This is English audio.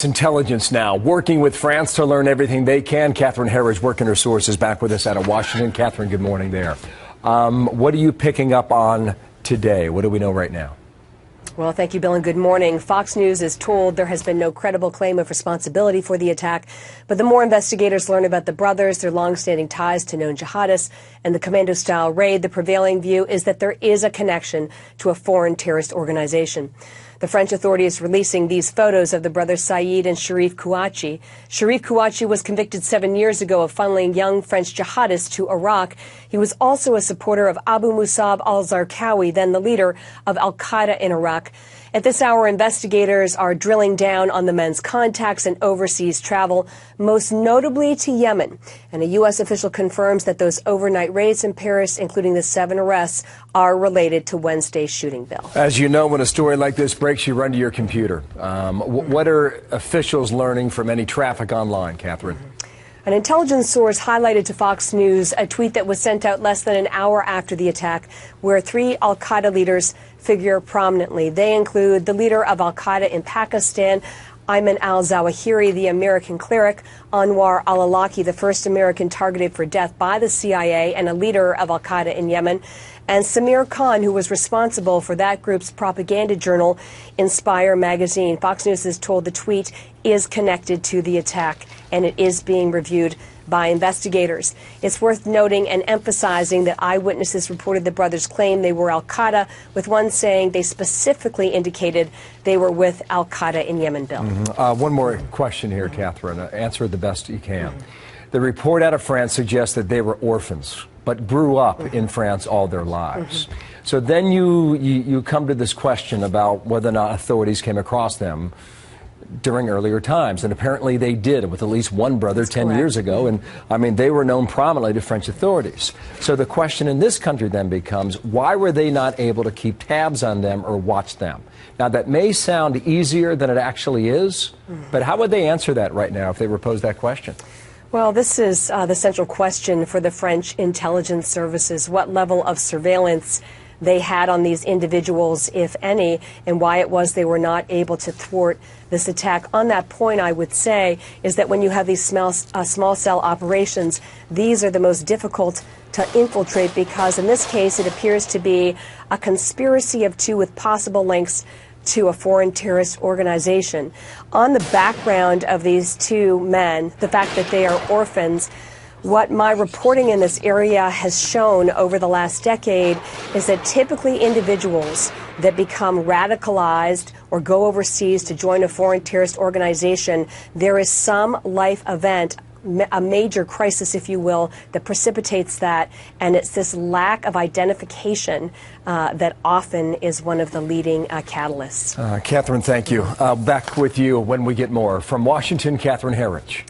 Intelligence now, working with France to learn everything they can. Catherine Herridge, working her sources, back with us out of Washington. Catherine, good morning there. What are you picking up on today? What do we know right now? Well, thank you, Bill, and good morning. Fox News is told there has been no credible claim of responsibility for the attack, but the more investigators learn about the brothers, their long-standing ties to known jihadists, and the commando-style raid, the prevailing view is that there is a connection to a foreign terrorist organization. The French authority is releasing these photos of the brothers Saeed and Sharif Kouachi. Sharif Kouachi was convicted 7 years ago of funneling young French jihadists to Iraq. He was also a supporter of Abu Musab al-Zarqawi, then the leader of al-Qaeda in Iraq. At this hour, investigators are drilling down on the men's contacts and overseas travel, most notably to Yemen. And a U.S. official confirms that those overnight raids in Paris, including the 7 arrests, are related to Wednesday's shooting, Bill. As you know, when a story like this breaks, you run to your computer. What are officials learning from any traffic online, Catherine? An intelligence source highlighted to Fox News a tweet that was sent out less than an hour after the attack, where 3 al-Qaeda leaders figure prominently. They include the leader of al-Qaeda in Pakistan, Ayman al-Zawahiri, the American cleric, Anwar al-Awlaki, the first American targeted for death by the CIA and a leader of al-Qaeda in Yemen, and Samir Khan, who was responsible for that group's propaganda journal, Inspire magazine. Fox News is told the tweet is connected to the attack, and it is being reviewed by investigators. It's worth noting and emphasizing that eyewitnesses reported the brothers claimed they were al-Qaeda, with one saying they specifically indicated they were with al-Qaeda in Yemen, Bill. One more question here, Catherine. Answer it the best you can. The report out of France suggests that they were orphans, but grew up in France all their lives. So then you come to this question about whether or not authorities came across them during earlier times, and apparently they did, with at least one brother. That's 10 correct. Years ago, and I mean, they were known prominently to French authorities. So the question in this country then becomes, why were they not able to keep tabs on them or watch them? Now, that may sound easier than it actually is, but how would they answer that right now if they were posed that question? Well, this is the central question for the French intelligence services. What level of surveillance they had on these individuals, if any, and why it was they were not able to thwart this attack. On that point, I would say, is that when you have these small cell operations, these are the most difficult to infiltrate because in this case it appears to be a conspiracy of 2 with possible links to a foreign terrorist organization. On the background of these 2 men, the fact that they are orphans, what my reporting in this area has shown over the last decade is that typically individuals that become radicalized or go overseas to join a foreign terrorist organization, there is some life event, a major crisis, if you will, that precipitates that, and it's this lack of identification that often is one of the leading catalysts. Catherine, thank you. Back with you when we get more. From Washington, Catherine Herridge.